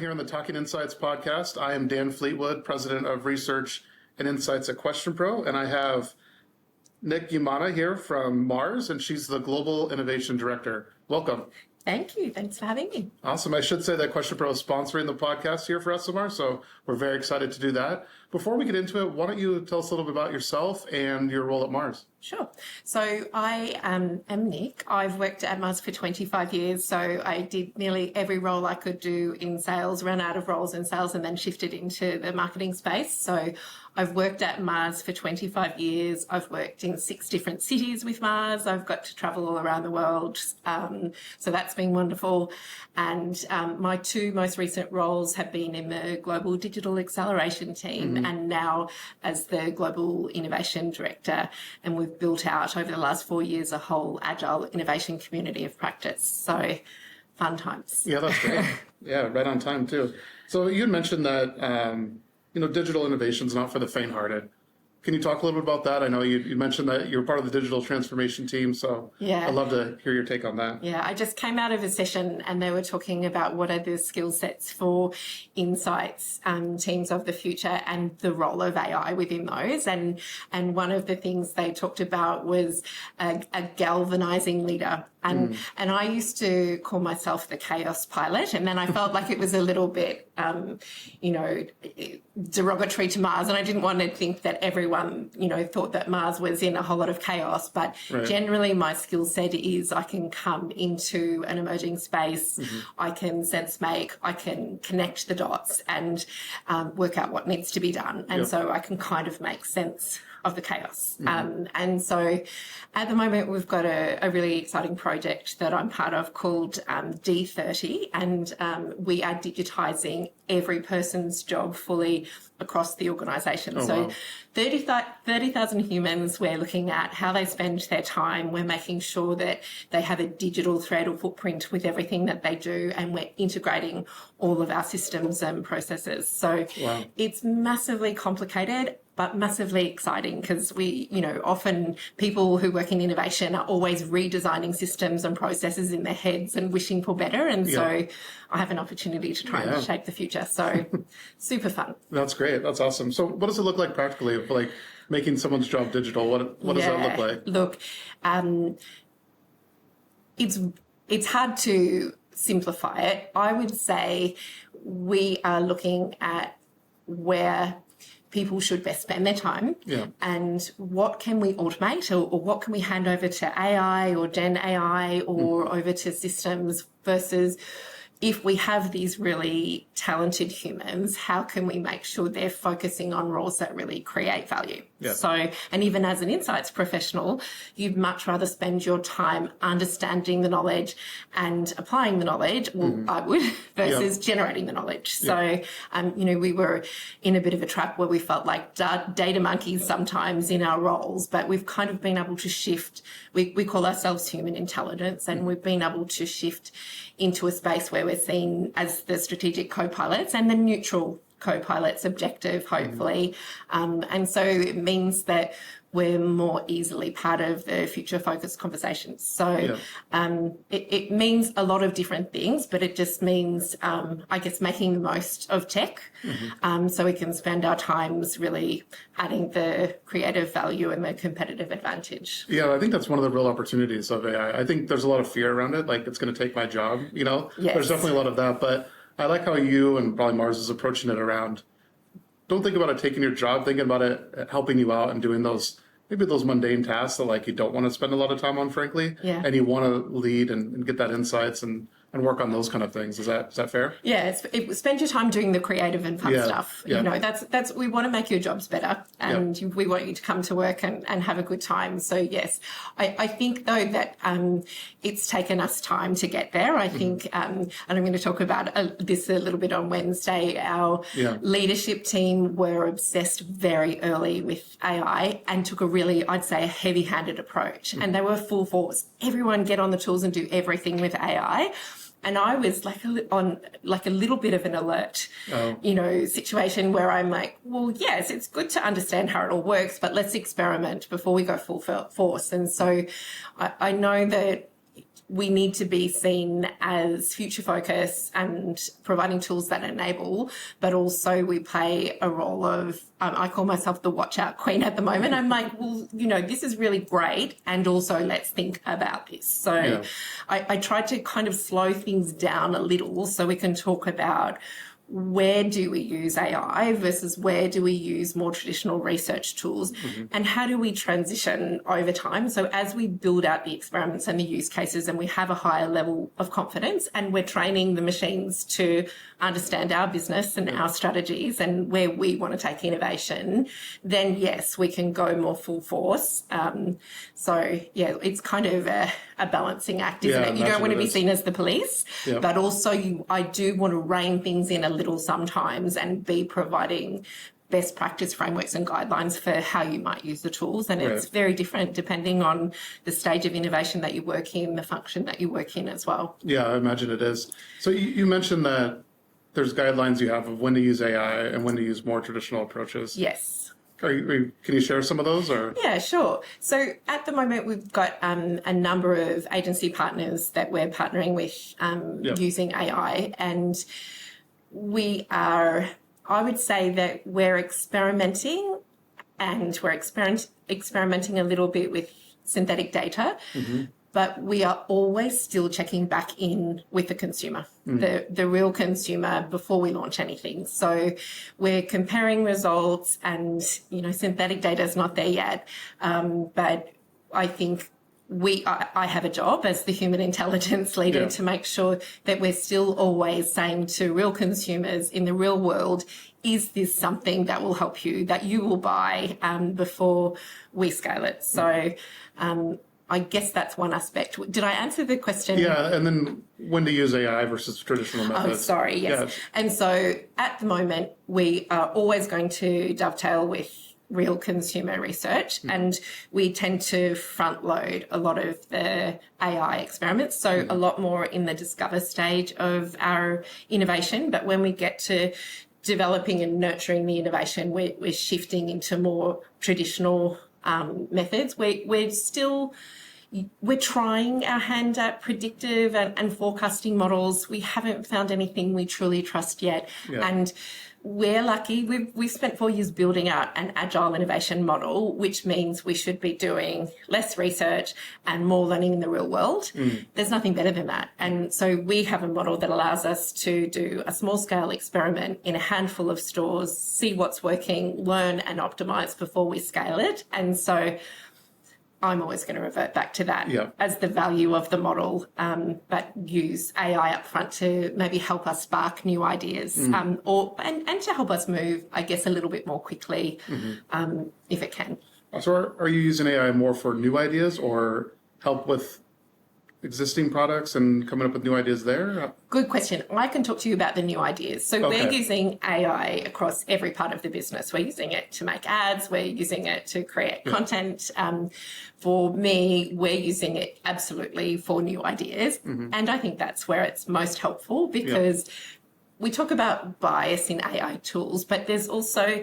here on the Talking Insights podcast. I am Dan Fleetwood, President of Research and Insights at QuestionPro, and I have Nic Umana here from Mars, and she's the Global Innovation Director. Welcome. Thank you. Thanks for having me. Awesome. I should say that QuestionPro is sponsoring the podcast here for SMR, so we're very excited to do that. Before we get into it, why don't you tell us a little bit about yourself and your role at Mars? Sure. So I am Nic. I've worked at Mars for 25 years, so I did nearly every role I could do in sales, ran out of roles in sales, and then shifted into the marketing space. So I've worked at Mars for 25 years. I've worked in 6 different cities with Mars. I've got to travel all around the world. So that's been wonderful. And my 2 most recent roles have been in the Global Digital Acceleration team and now as the Global Innovation Director. And we've built out over the last 4 years a whole Agile innovation community of practice. So fun times. Yeah, that's great. Yeah, right on time too. So you had mentioned that digital innovation is not for the faint-hearted. Can you talk a little bit about that? I know you mentioned that you're part of the digital transformation team, so yeah. I'd love to hear your take on that. Yeah, I just came out of a session and they were talking about what are the skill sets for insights teams of the future and the role of AI within those. And one of the things they talked about was a galvanizing leader. And I used to call myself the chaos pilot, and then I felt like it was a little bit, derogatory to Mars, and I didn't want to think that everyone, thought that Mars was in a whole lot of chaos. But generally, my skill set is I can come into an emerging space, I can sense make, I can connect the dots, and work out what needs to be done, and so I can kind of make sense of the chaos. And so at the moment, we've got a really exciting project that I'm part of called D30, and we are digitising every person's job fully across the organisation. Wow. 30,000 humans, we're looking at how they spend their time. We're making sure that they have a digital thread or footprint with everything that they do, and we're integrating all of our systems and processes. So it's massively complicated, but massively exciting, because we, often people who work in innovation are always redesigning systems and processes in their heads and wishing for better. And so I have an opportunity to try and shape the future. So super fun. That's great. That's awesome. So what does it look like practically, like making someone's job digital? What does that look like? Look, it's hard to simplify it. I would say we are looking at where people should best spend their time and what can we automate or what can we hand over to AI or Gen AI or over to systems versus if we have these really talented humans, how can we make sure they're focusing on roles that really create value? So, and even as an insights professional, you'd much rather spend your time understanding the knowledge and applying the knowledge, well, I would, versus generating the knowledge. So, we were in a bit of a trap where we felt like data monkeys sometimes in our roles, but we've kind of been able to shift. We call ourselves human intelligence, and we've been able to shift into a space where we're seen as the strategic co-pilots and the neutral co-pilots objective, hopefully. And so it means that we're more easily part of the future focused conversations. So it means a lot of different things, but it just means, making the most of tech so we can spend our times really adding the creative value and the competitive advantage. Yeah, I think that's one of the real opportunities of AI. I think there's a lot of fear around it, like it's going to take my job, There's definitely a lot of that, but I like how you and probably Mars is approaching it around. Don't think about it taking your job, thinking about it helping you out and doing those mundane tasks that you don't want to spend a lot of time on, frankly. And you want to lead and get that insights and work on those kind of things. Is that fair? Yeah, spend your time doing the creative and fun stuff. That's we want to make your jobs better, and we want you to come to work and have a good time. So yes, I think though that it's taken us time to get there. I think, and I'm going to talk about this a little bit on Wednesday. Our leadership team were obsessed very early with AI and took a really, I'd say, a heavy-handed approach, and they were full force. Everyone get on the tools and do everything with AI. And I was on a little bit of an alert, situation where I'm like, well, yes, it's good to understand how it all works, but let's experiment before we go full force. And so I know that we need to be seen as future focused and providing tools that enable, but also we play a role of, I call myself the watch out queen at the moment. I'm like, well, this is really great. And also let's think about this. So I tried to kind of slow things down a little so we can talk about where do we use AI versus where do we use more traditional research tools, and how do we transition over time? So as we build out the experiments and the use cases and we have a higher level of confidence and we're training the machines to understand our business and our strategies and where we want to take innovation, then yes, we can go more full force. So yeah, it's kind of a balancing act, isn't it? You don't want to be seen as the police, but also I do want to rein things in a little sometimes and be providing best practice frameworks and guidelines for how you might use the tools. And it's very different depending on the stage of innovation that you work in, the function that you work in as well. Yeah, I imagine it is. So you mentioned that there's guidelines you have of when to use AI and when to use more traditional approaches. Yes. Can you share some of those? Or? Yeah, sure. So at the moment, we've got a number of agency partners that we're partnering with using AI. And I would say that we're experimenting, and we're experimenting a little bit with synthetic data. But we are always still checking back in with the consumer, the real consumer, before we launch anything. So we're comparing results, and, synthetic data is not there yet. But I think I have a job as the human intelligence leader to make sure that we're still always saying to real consumers in the real world, is this something that will help you, that you will buy before we scale it? So, I guess that's one aspect. Did I answer the question? Yeah, and then when to use AI versus traditional methods. Oh, sorry, yes. And so at the moment, we are always going to dovetail with real consumer research, and we tend to front load a lot of the AI experiments, so a lot more in the discover stage of our innovation. But when we get to developing and nurturing the innovation, we're shifting into more traditional methods. We're trying our hand at predictive and forecasting models. We haven't found anything we truly trust yet. And we're lucky. We've spent 4 years building out an Agile innovation model, which means we should be doing less research and more learning in the real world. There's nothing better than that. And so we have a model that allows us to do a small scale experiment in a handful of stores, see what's working, learn and optimize before we scale it. And so I'm always going to revert back to that as the value of the model, but use AI up front to maybe help us spark new ideas, and to help us move, I guess, a little bit more quickly, if it can. So are you using AI more for new ideas or help with existing products and coming up with new ideas there? Good question. I can talk to you about the new ideas. So we're using AI across every part of the business. We're using it to make ads. We're using it to create content. For me, we're using it absolutely for new ideas. And I think that's where it's most helpful, because we talk about bias in AI tools, but there's also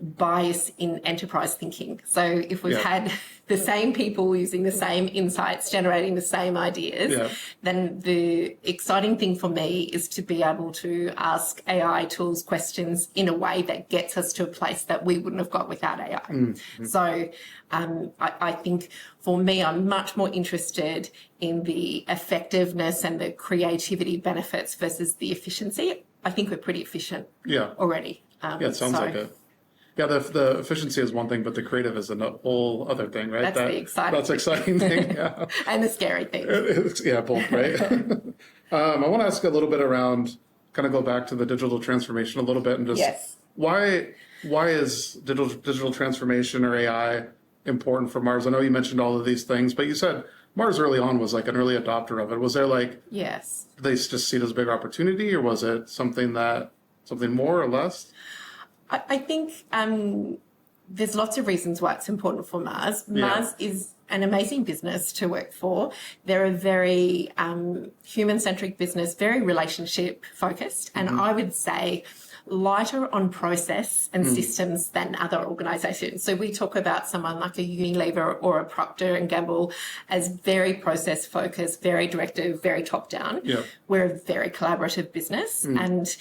bias in enterprise thinking. So if we've had the same people using the same insights, generating the same ideas, then the exciting thing for me is to be able to ask AI tools questions in a way that gets us to a place that we wouldn't have got without AI. So I think for me, I'm much more interested in the effectiveness and the creativity benefits versus the efficiency. I think we're pretty efficient already. It sounds like it. Yeah, the efficiency is one thing, but the creative is a whole other thing, right? That's the exciting thing. And the scary thing. Both, right? I want to ask a little bit around, kind of go back to the digital transformation a little bit, and just why is digital transformation or AI important for Mars? I know you mentioned all of these things, but you said Mars early on was like an early adopter of it. Was there did they just see it as a bigger opportunity, or was it something more or less? I think there's lots of reasons why it's important for Mars. Mars is an amazing business to work for. They're a very human-centric business, very relationship-focused. And I would say lighter on process and systems than other organisations. So we talk about someone like a Unilever or a Procter and Gamble as very process focused, very directive, very top down. Yeah. We're a very collaborative business, and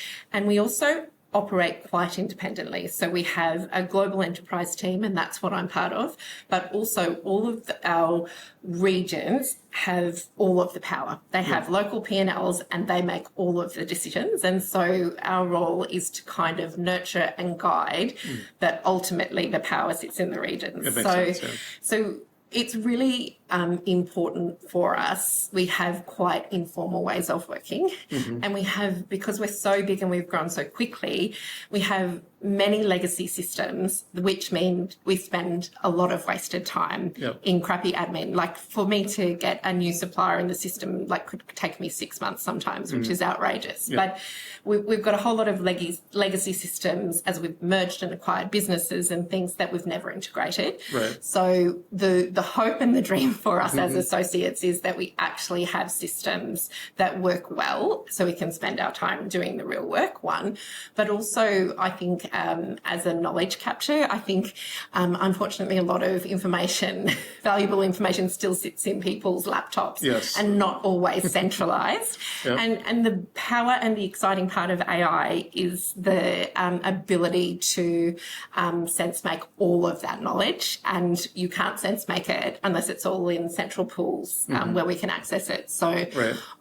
we also operate quite independently. So we have a global enterprise team, and that's what I'm part of, but also all of our regions have all of the power. They have local P&Ls and they make all of the decisions. And so our role is to kind of nurture and guide, but ultimately the power sits in the regions. It makes sense, yeah. So it's really important for us. We have quite informal ways of working, and we have, because we're so big and we've grown so quickly, we have many legacy systems, which mean we spend a lot of wasted time in crappy admin. Like for me to get a new supplier in the system, like could take me 6 months sometimes, which is outrageous. But we've got a whole lot of legacy systems as we've merged and acquired businesses and things that we've never integrated. Right. So the hope and the dream for us as associates is that we actually have systems that work well so we can spend our time doing the real work, one. But also, I think, as a knowledge capture, I think, unfortunately, a lot of information, valuable information still sits in people's laptops and not always centralised. And the power and the exciting part of AI is the ability to sense make all of that knowledge, and you can't sense make it unless it's all in central pools where we can access it. So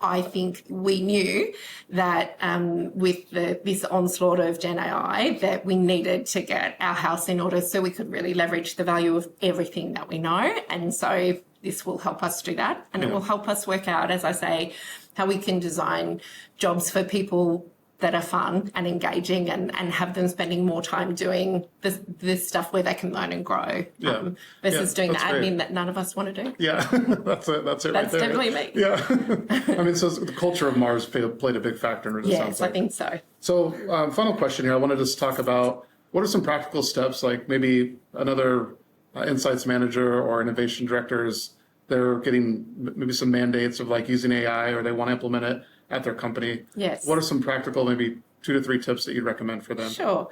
I think we knew that with this onslaught of Gen AI that we needed to get our house in order so we could really leverage the value of everything that we know. And so this will help us do that, and it will help us work out, as I say, how we can design jobs for people that are fun and engaging and have them spending more time doing this stuff where they can learn and grow versus doing the admin that none of us want to do. Yeah, that's it right there. That's definitely me. Yeah. I mean, so the culture of Mars played a big factor in it. Yes, I think so. So final question here. I want to just talk about what are some practical steps, like maybe another insights manager or innovation directors, they're getting maybe some mandates of like using AI or they want to implement it at their company. Yes. What are some practical, maybe 2 to 3 tips that you'd recommend for them? Sure.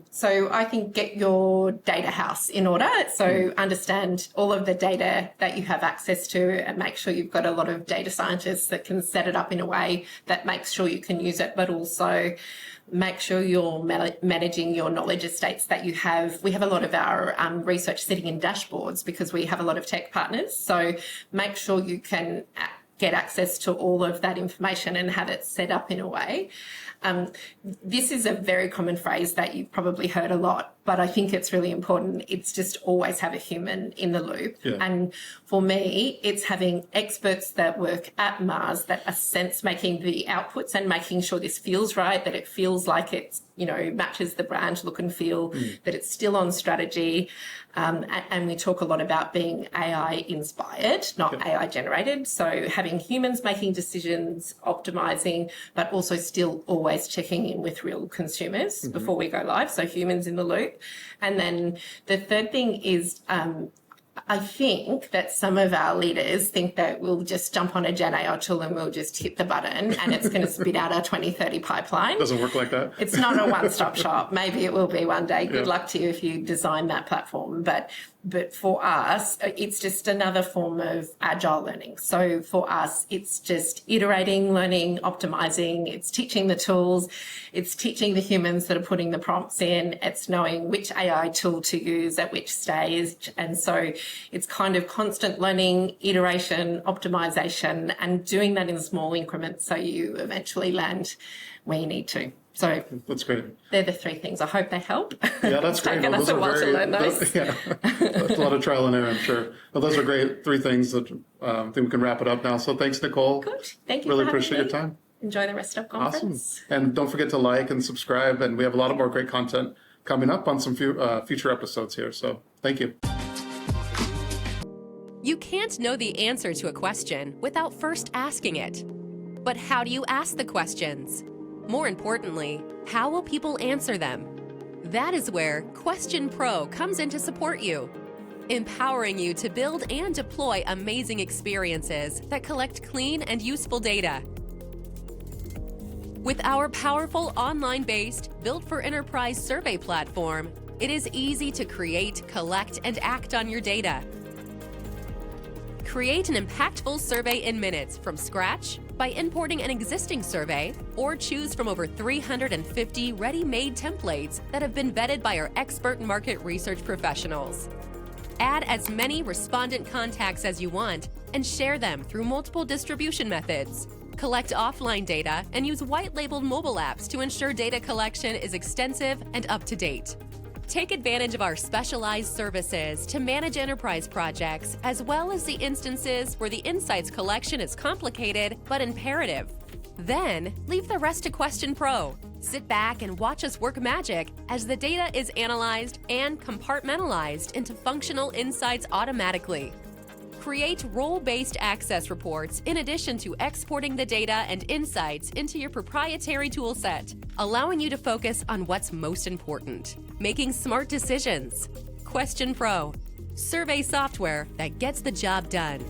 So I think get your data house in order. So understand all of the data that you have access to and make sure you've got a lot of data scientists that can set it up in a way that makes sure you can use it, but also make sure you're managing your knowledge estates that you have. We have a lot of our research sitting in dashboards because we have a lot of tech partners. So make sure you can get access to all of that information and have it set up in a way. This is a very common phrase that you've probably heard a lot, but I think it's really important. It's just always have a human in the loop. And for me, it's having experts that work at Mars that are sense making the outputs and making sure this feels right, that it feels like it's, matches the brand look and feel, that it's still on strategy. And we talk a lot about being AI inspired, not AI generated. So having humans making decisions, optimizing, but also still always checking in with real consumers before we go live. So humans in the loop. And then the third thing is, I think that some of our leaders think that we'll just jump on a Gen AI tool and we'll just hit the button and it's going to spit out our 2030 pipeline. Doesn't work like that. It's not a one-stop shop. Maybe it will be one day. Good luck to you if you design that platform. But for us, it's just another form of agile learning. So for us, it's just iterating, learning, optimizing. It's teaching the tools. It's teaching the humans that are putting the prompts in. It's knowing which AI tool to use at which stage. And so it's kind of constant learning, iteration, optimization, and doing that in small increments so you eventually land where you need to. So that's great. They're the 3 things. I hope they help. Yeah, that's great. Taken us a while to learn those. Yeah, that's a lot of trial and error, I'm sure. Well, those are great 3 things that I think we can wrap it up now. So thanks, Nicole. Good. Thank you. Really for appreciate having your me. time. Enjoy the rest of conference. Awesome. And don't forget to like and subscribe. And we have a lot of more great content coming up on some future episodes here. So thank you. You can't know the answer to a question without first asking it. But how do you ask the questions? More importantly, how will people answer them? That is where Question Pro comes in to support you, empowering you to build and deploy amazing experiences that collect clean and useful data. With our powerful online-based, built-for-enterprise survey platform, it is easy to create, collect, and act on your data. Create an impactful survey in minutes from scratch by importing an existing survey, or choose from over 350 ready-made templates that have been vetted by our expert market research professionals. Add as many respondent contacts as you want and share them through multiple distribution methods. Collect offline data and use white-labeled mobile apps to ensure data collection is extensive and up-to-date. Take advantage of our specialized services to manage enterprise projects, as well as the instances where the insights collection is complicated but imperative. Then, leave the rest to Question Pro. Sit back and watch us work magic as the data is analyzed and compartmentalized into functional insights automatically. Create role-based access reports in addition to exporting the data and insights into your proprietary toolset, allowing you to focus on what's most important, making smart decisions. Question Pro, survey software that gets the job done.